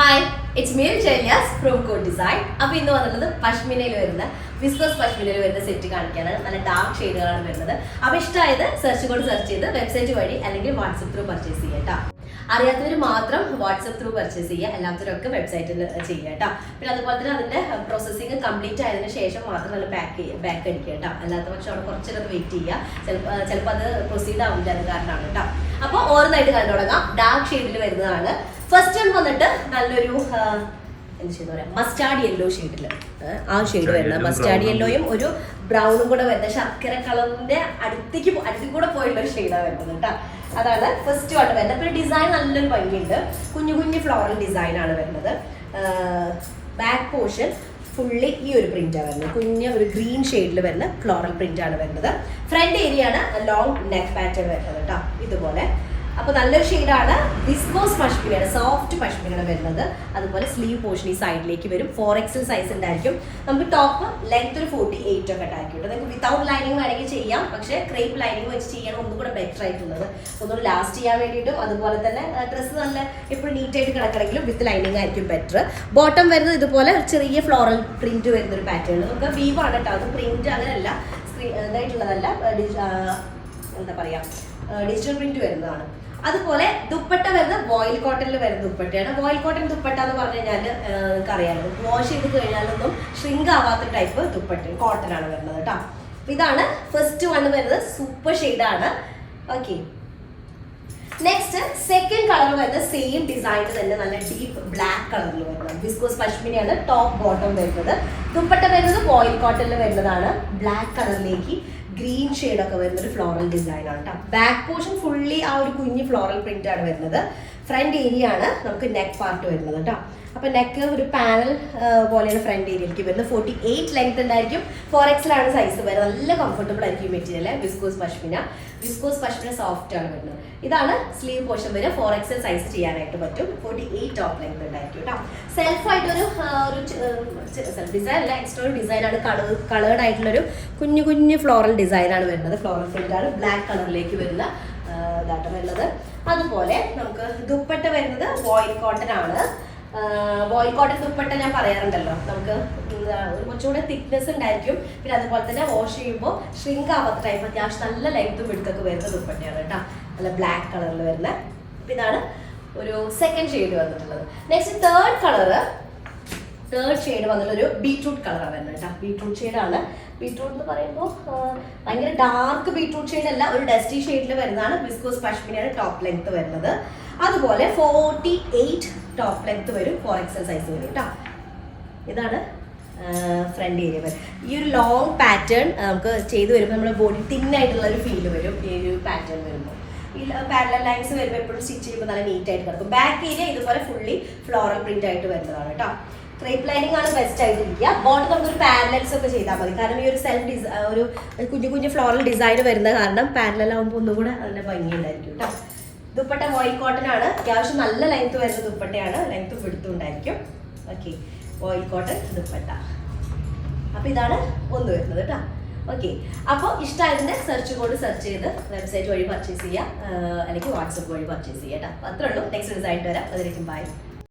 Hi it's me Chelyas from code design. അപ്പോൾ ഇന്ന് വന്നിട്ടുള്ളത് പഷ്മിനയിൽ വരുന്ന വിസ്കോസ് പഷ്മിനയിൽ വരുന്ന സെറ്റ് കാണിക്കാനാണ്. നല്ല ഡാർക്ക് ഷെയ്ഡുകളാണ് വരുന്നത്. അപ്പോൾ ഇഷ്ടമായത് സെർച്ച് ചെയ്ത് വെബ്സൈറ്റ് വഴി അല്ലെങ്കിൽ വാട്സപ്പ് ത്രൂ പർച്ചേസ് ചെയ്യാം കേട്ടോ. അറിയാത്തവർ മാത്രം വാട്സപ്പ് ത്രൂ പർച്ചേസ് ചെയ്യുക, അല്ലാത്തവരൊക്കെ വെബ്സൈറ്റിൽ ചെയ്യുക കേട്ടോ. പിന്നെ അതുപോലെ തന്നെ അതിൻ്റെ പ്രോസസ്സിങ് കംപ്ലീറ്റ് ആയതിനു ശേഷം മാത്രം നല്ല ബാക്ക് അടിക്കുക കേട്ടോ. അല്ലാത്ത പക്ഷം അവിടെ കുറച്ചൊക്കെ വെയിറ്റ് ചെയ്യുക. ചിലപ്പോൾ അത് പ്രൊസീഡ് ആവില്ല, അത് കാരണമാണ് കേട്ടോ. അപ്പോൾ ഓരോന്നായിട്ട് കണ്ടു തുടങ്ങാം. ഡാർക്ക് ഷെയ്ഡിൽ വരുന്നതാണ്. ഫസ്റ്റ് വൺ വന്നിട്ട് നല്ലൊരു എന്താ പറയുക, മസ്റ്റാർഡ് യെല്ലോ ഷെയ്ഡിൽ ആ ഷെയ്ഡ് വരുന്നത്. മസ്റ്റാർഡ് യെല്ലോയും ഒരു ബ്രൗണും കൂടെ വരുന്നത്, ശർക്കര കളറിന്റെ അടുത്തേക്ക് കൂടെ പോയുള്ള ഒരു ഷെയ്ഡാണ് വരുന്നത് കേട്ടോ. അതാണ് ഫസ്റ്റ് വൺ വരുന്നത്. പിന്നെ ഡിസൈൻ നല്ലൊരു ഭംഗിയുണ്ട്. കുഞ്ഞു കുഞ്ഞു ഫ്ലോറൽ ഡിസൈൻ ആണ് വരുന്നത്. ബാക്ക് പോർഷൻ ഫുള്ളി ഈ ഒരു പ്രിന്റാണ് വരുന്നത്. കുഞ്ഞ ഒരു ഗ്രീൻ ഷെയ്ഡിൽ വരുന്ന ഫ്ലോറൽ പ്രിന്റ് ആണ് വരുന്നത്. ഫ്രണ്ട് ഏരിയ ആണ് ലോങ് നെക്ക് പാറ്റേൺ വരുന്നത് കേട്ടോ, ഇതുപോലെ. അപ്പോൾ നല്ലൊരു ഷെയ്ഡാണ്. വിസ്കോസ് പഷ്മിനയാണ്, സോഫ്റ്റ് പഷ്മിനാണ് വരുന്നത്. അതുപോലെ സ്ലീവ് പോർഷൻ ഈ സൈഡിലേക്ക് വരും. 4XL സൈസ് ഉണ്ടായിരിക്കും. നമുക്ക് ടോപ്പ് ലെങ്ത് ഒരു 48 ഒക്കെ ഉണ്ടായിരിക്കും. നിങ്ങൾക്ക് വിത്തൗട്ട് ലൈനിങ് വേണമെങ്കിൽ ചെയ്യാം, പക്ഷേ ക്രേപ്പ് ലൈനിങ് വെച്ച് ചെയ്യണം ഒന്നും കൂടെ ബെറ്റർ ആയിട്ടുള്ളത്. ഒന്നുകൂടെ ലാസ്റ്റ് ചെയ്യാൻ വേണ്ടിയിട്ടും അതുപോലെ തന്നെ ഡ്രസ്സ് നല്ല എപ്പോഴും നീറ്റായിട്ട് കിടക്കണമെങ്കിലും വിത്ത് ലൈനിങ് ആയിരിക്കും ബെറ്റർ. ബോട്ടം വരുന്നത് ഇതുപോലെ ചെറിയ ഫ്ലോറൽ പ്രിന്റ് വരുന്ന ഒരു പാറ്റേൺ. നമുക്ക് വീവാണ് കേട്ടോ, അത് പ്രിന്റ് അങ്ങനെയല്ല, ഇതായിട്ടുള്ളതല്ല, എന്താ പറയുക, ഡിജിറ്റൽ പ്രിന്റ് വരുന്നതാണ്. അതുപോലെ ദുപ്പട്ട വരുന്നത് വോയിൽ കോട്ടണിൽ വരുന്ന ദുപ്പട്ടയാണ്. വോയിൽ കോട്ടൺ ദുപ്പട്ട എന്ന് പറഞ്ഞു കഴിഞ്ഞാൽ നിങ്ങൾക്ക് അറിയാമല്ലോ, വാഷ് ചെയ്ത് കഴിഞ്ഞാലൊന്നും ഷ്രിങ്ക് ആവാത്ത ടൈപ്പ് ദുപ്പട്ട കോട്ടൺ ആണ് വരുന്നത് കേട്ടോ. ഇതാണ് ഫസ്റ്റ് വൺ വരുന്നത്. സൂപ്പർ ഷെയ്ഡാണ്. ഓക്കെ, നെക്സ്റ്റ് സെക്കൻഡ് കളർ വരുന്നത് സെയിം ഡിസൈനിൽ തന്നെ നല്ല ഡീപ്പ് ബ്ലാക്ക് കളറിൽ വരുന്നത്. വിസ്കോസ് പഷ്മിനയാണ് ടോപ്പ് ബോട്ടം വരുന്നത്. ദുപ്പട്ട വരുന്നത് വോയിൽ കോട്ടണിൽ വരുന്നതാണ്. ബ്ലാക്ക് കളറിലേക്ക് ഗ്രീൻ ഷെയ്ഡൊക്കെ വരുന്ന ഒരു ഫ്ലോറൽ ഡിസൈൻ ആണ് കേട്ടോ. ബാക്ക് പോർഷൻ ഫുള്ളി ആ ഒരു കുഞ്ഞ് ഫ്ലോറൽ പ്രിന്റ് ആണ് വരുന്നത്. ഫ്രണ്ട് ഏരിയ ആണ് നമുക്ക് നെക്ക് പാർട്ട് വരുന്നത് കേട്ടോ. അപ്പൊ നെക്ക് ഒരു പാനൽ പോലെയാണ് ഫ്രണ്ട് ഏരിയയിലേക്ക് വരുന്നത്. 48 ലെങ്ത് ഉണ്ടായിരിക്കും. 4XL ആണ് സൈസ് വരുന്നത്. നല്ല കംഫർട്ടബിൾ ആയിരിക്കും മെറ്റീരിയൽ. വിസ്കോസ് പഷ്മിന സോഫ്റ്റ് ആണ് വരുന്നത്. ഇതാണ് സ്ലീവ് പോർഷൻ വരെ. 4XL സൈസ് ചെയ്യാനായിട്ട് പറ്റും. 48 ടോപ്പ് ലെങ്ത് ഉണ്ടായിരിക്കും കേട്ടോ. സെൽഫായിട്ടൊരു സെൽഫ് ഡിസൈൻ അല്ല, എക്സ്ട്രാ ഡിസൈൻ ആണ്. കളേർഡ് ആയിട്ടുള്ളൊരു കുഞ്ഞു കുഞ്ഞു ഫ്ലോറൽ ഡിസൈൻ ആണ് വരുന്നത്. ഫ്ലോറൽ പ്രിന്റ് ആണ് ബ്ലാക്ക് കളറിലേക്ക് വരുന്ന ഇതായിട്ട് വരുന്നത്. അതുപോലെ നമുക്ക് ദുപ്പട്ട വരുന്നത് വോയിൽ കോട്ടൺ ആണ്. വോയിൽ കോട്ടൺ ദുപ്പട്ട ഞാൻ പറയാറുണ്ടല്ലോ, നമുക്ക് കുറച്ചുകൂടെ തിക്നെസ് ഉണ്ടായിരിക്കും. പിന്നെ അതുപോലെ തന്നെ വാഷ് ചെയ്യുമ്പോൾ ഷ്രിങ്ക് ആവാത്ത ടൈപ്പ് അത്യാവശ്യം നല്ല ലെങ്ത്തും വെടുത്തൊക്കെ വരുന്ന ദുപ്പട്ടയാണ് കേട്ടോ. നല്ല ബ്ലാക്ക് കളറിൽ വരുന്ന. ഇതാണ് ഒരു സെക്കൻഡ് ഷെയ്ഡ് വന്നിട്ടുള്ളത്. നെക്സ്റ്റ് തേർഡ് ഷെയ്ഡ് വന്നിട്ടൊരു ബീട്രൂട്ട് കളറാണ് വരുന്നത് കേട്ടോ. ബീട്രൂട്ട് ഷെയ്ഡാണ്. ബീട്രൂട്ട് എന്ന് പറയുമ്പോൾ ഭയങ്കര ഡാർക്ക് ബീട്രൂട്ട് ഷെയ്ഡ് അല്ല, ഒരു ഡസ്റ്റി ഷെയ്ഡിൽ വരുന്നതാണ്. വിസ്കോസ് പഷ്മിനയാണ് ടോപ്പ് ലെങ്ത് വരുന്നത്. അതുപോലെ 48 ടോപ്പ് ലെങ്ത് വരും. 4XL സൈസ് വരും കേട്ടോ. ഇതാണ് ഫ്രണ്ട് ഏരിയ വരും. ഈ ഒരു ലോങ് പാറ്റേൺ നമുക്ക് ചെയ്ത് വരുമ്പോൾ നമ്മുടെ ബോഡി തിന്നായിട്ടുള്ള ഒരു ഫീല് വരും ഈ ഒരു പാറ്റേൺ വരുമ്പോൾ. ഈ പാരലൽ ലൈൻസ് വരുമ്പോൾ എപ്പോഴും സ്റ്റിച്ച് ചെയ്യുമ്പോൾ നല്ല നീറ്റായിട്ട് കിടക്കും. ബാക്ക് ഏരിയ ഇതുപോലെ ഫുള്ളി ഫ്ലോറൽ പ്രിന്റ് ആയിട്ട് വരുന്നതാണ് കേട്ടോ. ക്രേപ്പ് ലൈനിങ് ആണ് ബെസ്റ്റ് ആയിട്ടിരിക്കുക. ബോട്ടം നമുക്കൊരു പാരലൽസ് ഒക്കെ ചെയ്താൽ മതി. കാരണം ഈ ഒരു ഒരു കുഞ്ഞു കുഞ്ഞു ഫ്ലോറൽ ഡിസൈൻ വരുന്ന കാരണം പാരലൽ ആകുമ്പോൾ ഒന്നും കൂടെ അതിൻ്റെ ഭംഗിയുണ്ടായിരിക്കും കേട്ടോ. ദുപ്പട്ട വോയിൽ കോട്ടൺ ആണ്. അത്യാവശ്യം നല്ല ലെങ്ത് വരുന്ന ദുപ്പട്ടയാണ്. ലെങ്ത് പിടുത്തുണ്ടായിരിക്കും. Okay, voile cotton dupatta. അപ്പോൾ ഇതാണ് ഒന്ന് വരുന്നത് കേട്ടോ. ഓക്കെ, അപ്പോൾ ഇഷ്ടമായതിൻ്റെ സെർച്ച് ചെയ്ത് വെബ്സൈറ്റ് വഴി പർച്ചേസ് ചെയ്യുക, അല്ലെങ്കിൽ വാട്സപ്പ് വഴി പർച്ചേസ് ചെയ്യുക കേട്ടോ. അത്രേ ഉള്ളൂ. നെക്സ്റ്റ് ഡിസൈൻ വരാം. അതിലേക്കും ബൈ.